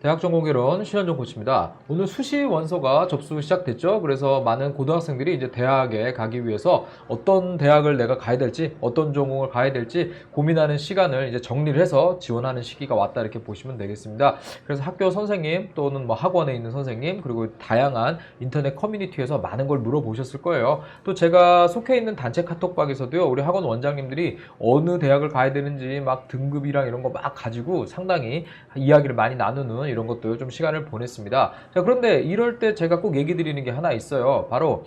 대학 전공개론 신현종 코치입니다. 오늘 수시 원서가 접수 시작됐죠. 그래서 많은 고등학생들이 이제 대학에 가기 위해서 어떤 대학을 내가 가야 될지, 어떤 전공을 가야 될지 고민하는 시간을 이제 정리를 해서 지원하는 시기가 왔다 이렇게 보시면 되겠습니다. 그래서 학교 선생님 또는 뭐 학원에 있는 선생님 그리고 다양한 인터넷 커뮤니티에서 많은 걸 물어보셨을 거예요. 또 제가 속해 있는 단체 카톡방에서도요, 우리 학원 원장님들이 어느 대학을 가야 되는지 막 등급이랑 이런 거 막 가지고 상당히 이야기를 많이 나누는 이런 것도 좀 시간을 보냈습니다. 자, 그런데 이럴 때 제가 꼭 얘기 드리는 게 하나 있어요. 바로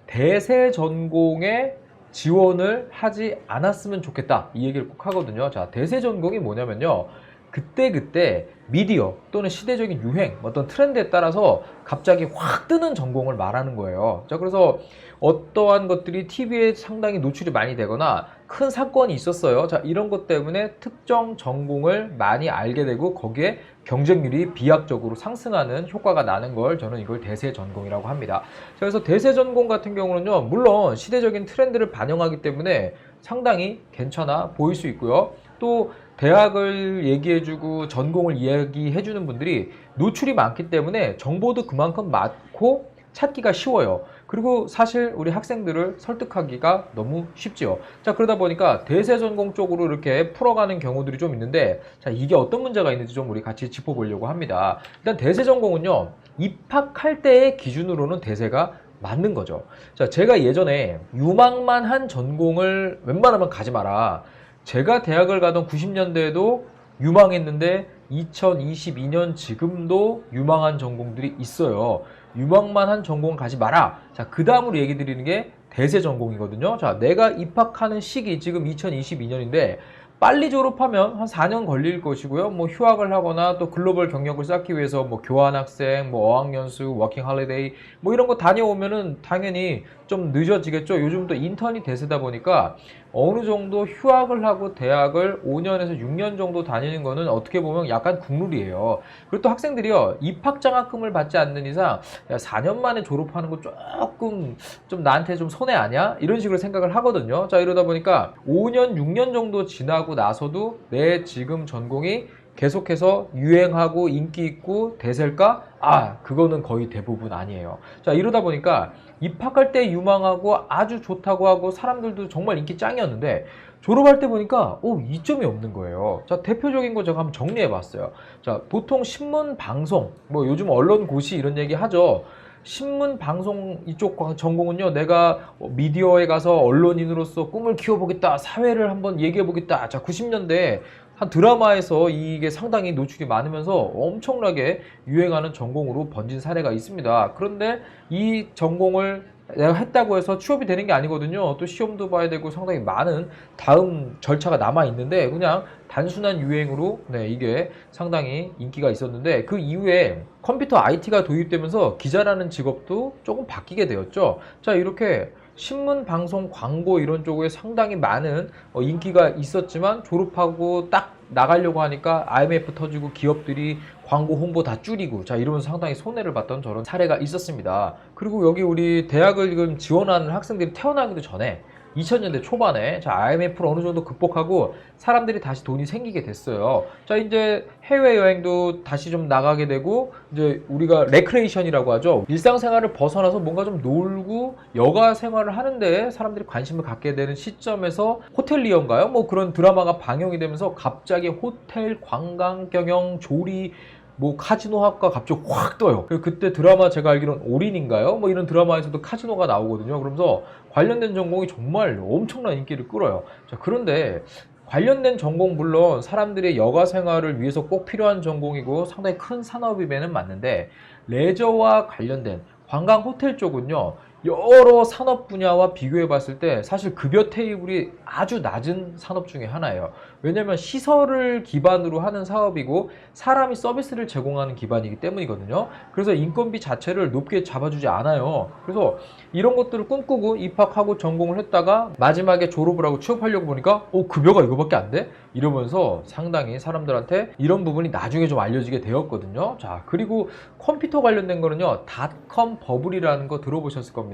대세 전공에 지원을 하지 않았으면 좋겠다, 이 얘기를 꼭 하거든요. 자, 대세 전공이 뭐냐면요, 그때그때 미디어 또는 시대적인 유행, 어떤 트렌드에 따라서 갑자기 확 뜨는 전공을 말하는 거예요. 자, 그래서 어떠한 것들이 TV에 상당히 노출이 많이 되거나 큰 사건이 있었어요. 자, 이런 것 때문에 특정 전공을 많이 알게 되고 거기에 경쟁률이 비약적으로 상승하는 효과가 나는 걸 저는 이걸 대세 전공이라고 합니다. 자, 그래서 대세 전공 같은 경우는요, 물론 시대적인 트렌드를 반영하기 때문에 상당히 괜찮아 보일 수 있고요. 또 대학을 얘기해주고 전공을 이야기해주는 분들이 노출이 많기 때문에 정보도 그만큼 많고 찾기가 쉬워요. 그리고 사실 우리 학생들을 설득하기가 너무 쉽지요. 자, 그러다 보니까 대세 전공 쪽으로 이렇게 풀어가는 경우들이 좀 있는데, 자, 이게 어떤 문제가 있는지 좀 우리 같이 짚어보려고 합니다. 일단 대세 전공은요, 입학할 때의 기준으로는 대세가 맞는 거죠. 자, 제가 예전에 유망만 한 전공을 웬만하면 가지 마라, 제가 대학을 가던 90년대에도 유망했는데 2022년 지금도 유망한 전공들이 있어요. 유망만 한 전공 가지 마라. 자, 그 다음으로 얘기 드리는 게 대세 전공이거든요. 자, 내가 입학하는 시기 지금 2022년인데 빨리 졸업하면 한 4년 걸릴 것이고요. 뭐 휴학을 하거나 또 글로벌 경력을 쌓기 위해서 뭐 교환학생, 뭐 어학연수, 워킹 할리데이 뭐 이런 거 다녀오면은 당연히 좀 늦어지겠죠. 요즘 또 인턴이 대세다 보니까 어느 정도 휴학을 하고 대학을 5년에서 6년 정도 다니는 거는 어떻게 보면 약간 국룰이에요. 그리고 또 학생들이요, 입학 장학금을 받지 않는 이상 야, 4년 만에 졸업하는 거 조금 좀 나한테 좀 손해 아니야? 이런 식으로 생각을 하거든요. 자, 이러다 보니까 5년, 6년 정도 지나고 나서도 내 지금 전공이 계속해서 유행하고 인기 있고 대세일까? 아, 그거는 거의 대부분 아니에요. 자, 이러다 보니까 입학할 때 유망하고 아주 좋다고 하고 사람들도 정말 인기 짱이었는데 졸업할 때 보니까 이점이 없는 거예요. 자, 대표적인 거 제가 한번 정리해 봤어요. 자, 보통 신문, 방송, 뭐 요즘 언론 고시 이런 얘기 하죠. 신문, 방송 이쪽 전공은요, 내가 미디어에 가서 언론인으로서 꿈을 키워보겠다, 사회를 한번 얘기해보겠다. 자, 90년대 한 드라마에서 이게 상당히 노출이 많으면서 엄청나게 유행하는 전공으로 번진 사례가 있습니다. 그런데 이 전공을 내가 했다고 해서 취업이 되는 게 아니거든요. 또 시험도 봐야 되고 상당히 많은 다음 절차가 남아 있는데 그냥 단순한 유행으로 이게 상당히 인기가 있었는데 그 이후에 컴퓨터 IT가 도입되면서 기자라는 직업도 조금 바뀌게 되었죠. 자, 이렇게 신문, 방송, 광고 이런 쪽에 상당히 많은 인기가 있었지만 졸업하고 딱 나가려고 하니까 IMF 터지고 기업들이 광고 홍보 다 줄이고, 자, 이러면서 상당히 손해를 봤던 저런 사례가 있었습니다. 그리고 여기 우리 대학을 지금 지원하는 학생들이 태어나기도 전에 2000년대 초반에 자, IMF를 어느 정도 극복하고 사람들이 다시 돈이 생기게 됐어요. 자, 이제 해외여행도 다시 좀 나가게 되고 이제 우리가 레크레이션이라고 하죠. 일상생활을 벗어나서 뭔가 좀 놀고 여가 생활을 하는데 사람들이 관심을 갖게 되는 시점에서 호텔리어인가요? 뭐 그런 드라마가 방영이 되면서 갑자기 호텔, 관광 경영, 조리 뭐 카지노학과 갑자기 확 떠요. 그때 드라마 제가 알기로는 올인인가요? 뭐 이런 드라마에서도 카지노가 나오거든요. 그러면서 관련된 전공이 정말 엄청난 인기를 끌어요. 자, 그런데 관련된 전공 물론 사람들의 여가 생활을 위해서 꼭 필요한 전공이고 상당히 큰 산업임에는 맞는데 레저와 관련된 관광 호텔 쪽은요, 여러 산업 분야와 비교해 봤을 때 사실 급여 테이블이 아주 낮은 산업 중에 하나예요. 왜냐면 시설을 기반으로 하는 사업이고 사람이 서비스를 제공하는 기반이기 때문이거든요. 그래서 인건비 자체를 높게 잡아주지 않아요. 그래서 이런 것들을 꿈꾸고 입학하고 전공을 했다가 마지막에 졸업을 하고 취업하려고 보니까 급여가 이거밖에 안 돼? 이러면서 상당히 사람들한테 이런 부분이 나중에 좀 알려지게 되었거든요. 자, 그리고 컴퓨터 관련된 거는요, 닷컴 버블이라는 거 들어보셨을 겁니다.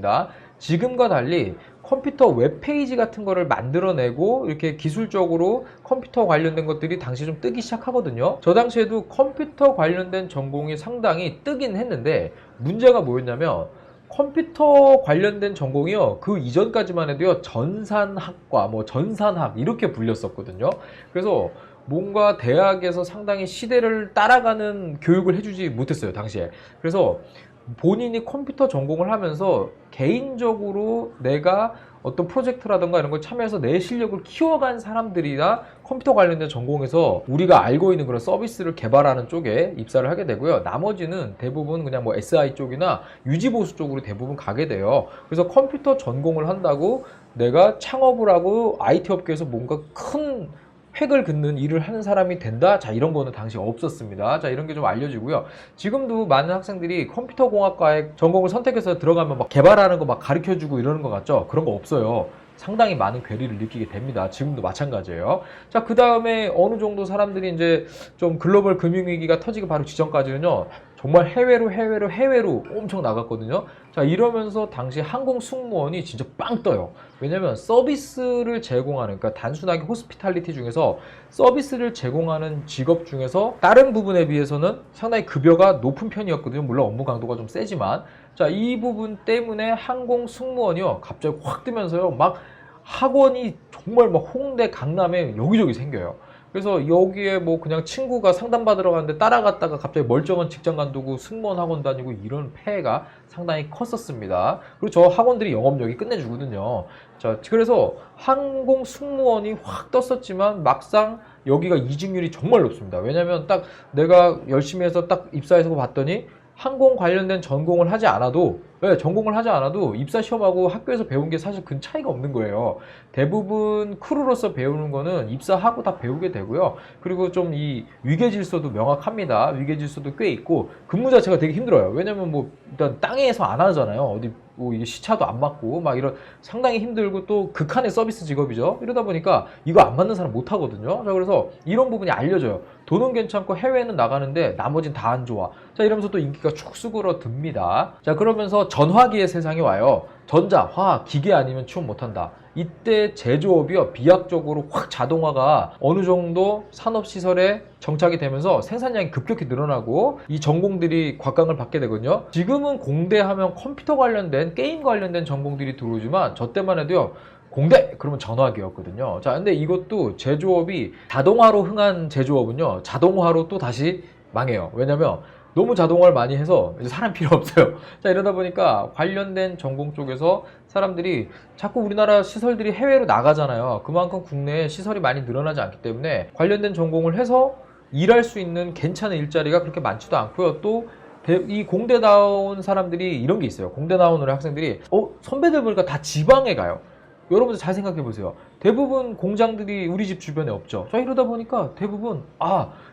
지금과 달리 컴퓨터 웹페이지 같은 거를 만들어내고 이렇게 기술적으로 컴퓨터 관련된 것들이 당시 좀 뜨기 시작하거든요. 저 당시에도 컴퓨터 관련된 전공이 상당히 뜨긴 했는데 문제가 뭐였냐면 컴퓨터 관련된 전공이요, 그 이전까지만 해도요 전산학과 뭐 전산학 이렇게 불렸었거든요. 그래서 뭔가 대학에서 상당히 시대를 따라가는 교육을 해주지 못했어요 당시에. 그래서 본인이 컴퓨터 전공을 하면서 개인적으로 내가 어떤 프로젝트라든가 이런 걸 참여해서 내 실력을 키워간 사람들이나 컴퓨터 관련된 전공에서 우리가 알고 있는 그런 서비스를 개발하는 쪽에 입사를 하게 되고요. 나머지는 대부분 그냥 뭐 SI 쪽이나 유지보수 쪽으로 대부분 가게 돼요. 그래서 컴퓨터 전공을 한다고 내가 창업을 하고 IT 업계에서 뭔가 큰 획을 긋는 일을 하는 사람이 된다? 자, 이런 거는 당시 없었습니다. 자, 이런 게 좀 알려지고요. 지금도 많은 학생들이 컴퓨터 공학과에 전공을 선택해서 들어가면 막 개발하는 거 막 가르쳐 주고 이러는 것 같죠? 그런 거 없어요. 상당히 많은 괴리를 느끼게 됩니다. 지금도 마찬가지예요. 자, 그 다음에 어느 정도 사람들이 이제 좀 글로벌 금융위기가 터지기 바로 직전까지는요, 정말 해외로 엄청 나갔거든요. 자, 이러면서 당시 항공 승무원이 진짜 빵 떠요. 왜냐면 서비스를 제공하는, 그러니까 단순하게 호스피탈리티 중에서 서비스를 제공하는 직업 중에서 다른 부분에 비해서는 상당히 급여가 높은 편이었거든요. 물론 업무 강도가 좀 세지만. 자, 이 부분 때문에 항공 승무원이요, 갑자기 확 뜨면서요, 막 학원이 정말 막 홍대, 강남에 여기저기 생겨요. 그래서 여기에 뭐 그냥 친구가 상담받으러 가는데 따라갔다가 갑자기 멀쩡한 직장 관두고 승무원 학원 다니고 이런 폐해가 상당히 컸었습니다. 그리고 저 학원들이 영업력이 끝내주거든요. 자, 그래서 항공 승무원이 확 떴었지만 막상 여기가 이직률이 정말 높습니다. 왜냐면 딱 내가 열심히 해서 딱 입사해서 봤더니 항공 관련된 전공을 하지 않아도, 네, 전공을 하지 않아도 입사 시험하고 학교에서 배운 게 사실 큰 차이가 없는 거예요. 대부분 크루로서 배우는 거는 입사하고 다 배우게 되고요. 그리고 좀 이 위계 질서도 명확합니다. 위계 질서도 꽤 있고 근무 자체가 되게 힘들어요. 왜냐면 뭐 일단 땅에서 안 하잖아요. 어디 뭐 이게 시차도 안 맞고 막 이런 상당히 힘들고 또 극한의 서비스 직업이죠. 이러다 보니까 이거 안 맞는 사람 못 하거든요. 자, 그래서 이런 부분이 알려져요. 돈은 괜찮고 해외는 나가는데 나머진 다 안 좋아. 자, 이러면서 또 인기가 축 수그러듭니다. 자, 그러면서 전화기의 세상이 와요. 전자, 화학, 기계 아니면 취업 못한다. 이때 제조업이요, 비약적으로 확 자동화가 어느 정도 산업시설에 정착이 되면서 생산량이 급격히 늘어나고 이 전공들이 곽강을 받게 되거든요. 지금은 공대 하면 컴퓨터 관련된, 게임 관련된 전공들이 들어오지만 저 때만 해도요, 공대! 그러면 전화기였거든요. 자, 근데 이것도 제조업이 자동화로 흥한 제조업은요, 자동화로 또 다시 망해요. 왜냐면 너무 자동화를 많이 해서 이제 사람 필요 없어요. 자, 이러다 보니까 관련된 전공 쪽에서 사람들이 자꾸 우리나라 시설들이 해외로 나가잖아요. 그만큼 국내에 시설이 많이 늘어나지 않기 때문에 관련된 전공을 해서 일할 수 있는 괜찮은 일자리가 그렇게 많지도 않고요. 또 이 공대 나온 사람들이 이런 게 있어요. 공대 나온 우리 학생들이 선배들 보니까 다 지방에 가요. 여러분들 잘 생각해 보세요. 대부분 공장들이 우리 집 주변에 없죠. 자, 이러다 보니까 대부분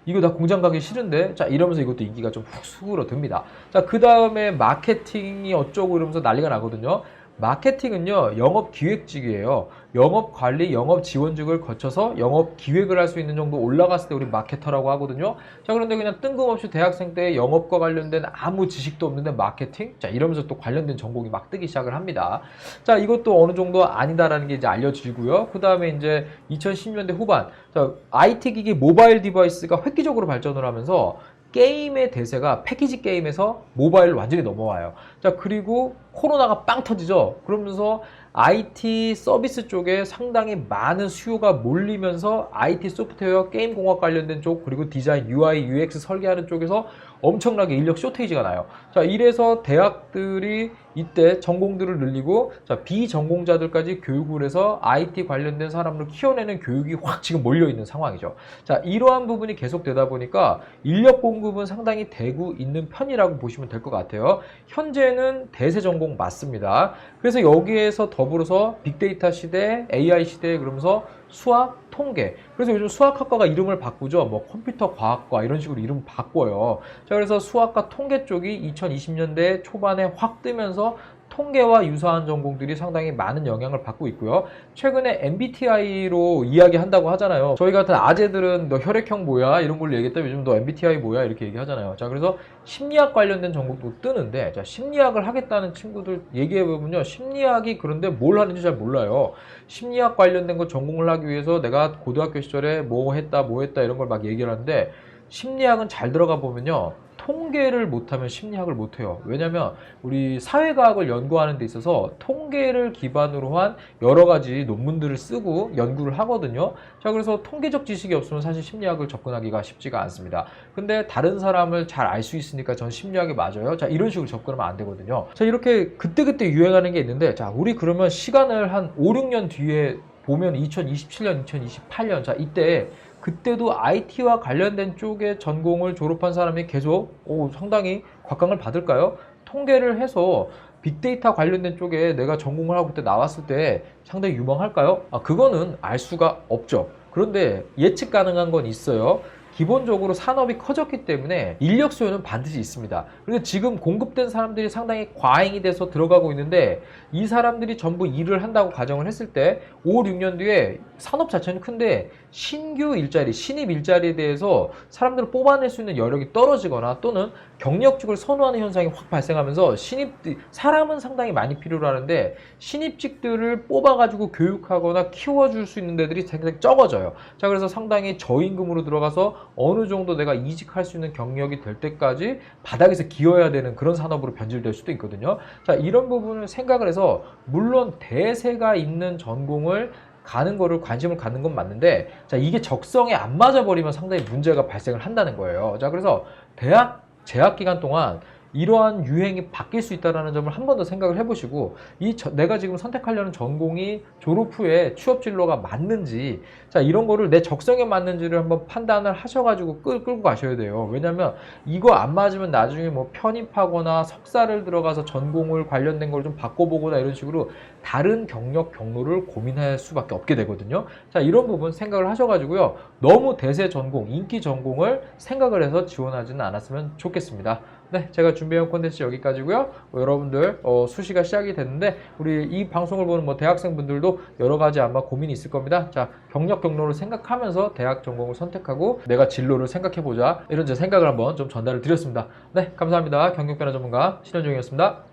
이거 나 공장 가기 싫은데, 자, 이러면서 이것도 인기가 좀 훅 수그러듭니다. 자, 그 다음에 마케팅이 어쩌고 이러면서 난리가 나거든요. 마케팅은요, 영업기획직이에요. 영업관리, 영업지원직을 거쳐서 영업기획을 할 수 있는 정도 올라갔을 때 우리 마케터라고 하거든요. 자, 그런데 그냥 뜬금없이 대학생 때 영업과 관련된 아무 지식도 없는데 마케팅? 자, 이러면서 또 관련된 전공이 막 뜨기 시작을 합니다. 자, 이것도 어느 정도 아니다라는 게 이제 알려지고요. 그 다음에 이제 2010년대 후반, 자, IT 기기 모바일 디바이스가 획기적으로 발전을 하면서 게임의 대세가 패키지 게임에서 모바일로 완전히 넘어와요. 자, 그리고 코로나가 빵 터지죠. 그러면서 IT 서비스 쪽에 상당히 많은 수요가 몰리면서 IT 소프트웨어, 게임 공학 관련된 쪽, 그리고 디자인, UI, UX 설계하는 쪽에서 엄청나게 인력 쇼테이지가 나요. 자, 이래서 대학들이 이때 전공들을 늘리고, 자, 비전공자들까지 교육을 해서 IT 관련된 사람을 키워내는 교육이 확 지금 몰려있는 상황이죠. 자, 이러한 부분이 계속되다 보니까 인력 공급은 상당히 되고 있는 편이라고 보시면 될 것 같아요. 현재는 대세 전공 맞습니다. 그래서 여기에서 더불어서 빅데이터 시대, AI 시대, 그러면서 수학, 통계. 그래서 요즘 수학학과가 이름을 바꾸죠. 뭐 컴퓨터 과학과 이런 식으로 이름 바꿔요. 자, 그래서 수학과 통계 쪽이 2020년대 초반에 확 뜨면서 통계와 유사한 전공들이 상당히 많은 영향을 받고 있고요. 최근에 MBTI로 이야기한다고 하잖아요. 저희 같은 아재들은 너 혈액형 뭐야? 이런 걸로 얘기했다. 요즘 너 MBTI 뭐야? 이렇게 얘기하잖아요. 자, 그래서 심리학 관련된 전공도 뜨는데, 자, 심리학을 하겠다는 친구들 얘기해보면요. 심리학이 그런데 뭘 하는지 잘 몰라요. 심리학 관련된 거 전공을 하기 위해서 내가 고등학교 시절에 뭐 했다 이런 걸 막 얘기를 하는데, 심리학은 잘 들어가 보면요. 통계를 못하면 심리학을 못해요. 왜냐면 우리 사회과학을 연구하는 데 있어서 통계를 기반으로 한 여러 가지 논문들을 쓰고 연구를 하거든요. 자, 그래서 통계적 지식이 없으면 사실 심리학을 접근하기가 쉽지가 않습니다. 근데 다른 사람을 잘 알 수 있으니까 전 심리학이 맞아요. 자, 이런 식으로 접근하면 안 되거든요. 자, 이렇게 그때그때 유행하는 게 있는데, 자, 우리 그러면 시간을 한 5, 6년 뒤에 보면 2027년, 2028년, 자, 그때도 IT와 관련된 쪽의 전공을 졸업한 사람이 계속 상당히 곽강을 받을까요? 통계를 해서 빅데이터 관련된 쪽에 내가 전공을 하고 그때 나왔을 때 상당히 유망할까요? 그거는 알 수가 없죠. 그런데 예측 가능한 건 있어요. 기본적으로 산업이 커졌기 때문에 인력 수요는 반드시 있습니다. 그런데 지금 공급된 사람들이 상당히 과잉이 돼서 들어가고 있는데, 이 사람들이 전부 일을 한다고 가정을 했을 때 5, 6년 뒤에 산업 자체는 큰데 신규 일자리, 신입 일자리에 대해서 사람들을 뽑아낼 수 있는 여력이 떨어지거나 또는 경력직을 선호하는 현상이 확 발생하면서 사람은 상당히 많이 필요로 하는데 신입직들을 뽑아가지고 교육하거나 키워줄 수 있는 데들이 굉장히 적어져요. 자, 그래서 상당히 저임금으로 들어가서 어느 정도 내가 이직할 수 있는 경력이 될 때까지 바닥에서 기어야 되는 그런 산업으로 변질될 수도 있거든요. 자, 이런 부분을 생각을 해서 물론 대세가 있는 전공을 가는 거를 관심을 갖는 건 맞는데, 자, 이게 적성에 안 맞아버리면 상당히 문제가 발생을 한다는 거예요. 자, 그래서 대학 재학 기간 동안 이러한 유행이 바뀔 수 있다는 점을 한 번 더 생각을 해보시고, 내가 지금 선택하려는 전공이 졸업 후에 취업 진로가 맞는지, 자, 이런 거를 내 적성에 맞는지를 한번 판단을 하셔가지고 끌고 가셔야 돼요. 왜냐면 이거 안 맞으면 나중에 뭐 편입하거나 석사를 들어가서 전공을 관련된 걸 좀 바꿔보거나 이런 식으로 다른 경력 경로를 고민할 수밖에 없게 되거든요. 자, 이런 부분 생각을 하셔가지고요. 너무 대세 전공, 인기 전공을 생각을 해서 지원하지는 않았으면 좋겠습니다. 네, 제가 준비해온 콘텐츠 여기까지고요. 여러분들 수시가 시작이 됐는데 우리 이 방송을 보는 대학생분들도 여러 가지 아마 고민이 있을 겁니다. 자, 경력 경로를 생각하면서 대학 전공을 선택하고 내가 진로를 생각해보자, 이런 제 생각을 한번 좀 전달을 드렸습니다. 네, 감사합니다. 경력변화 전문가 신현종이었습니다.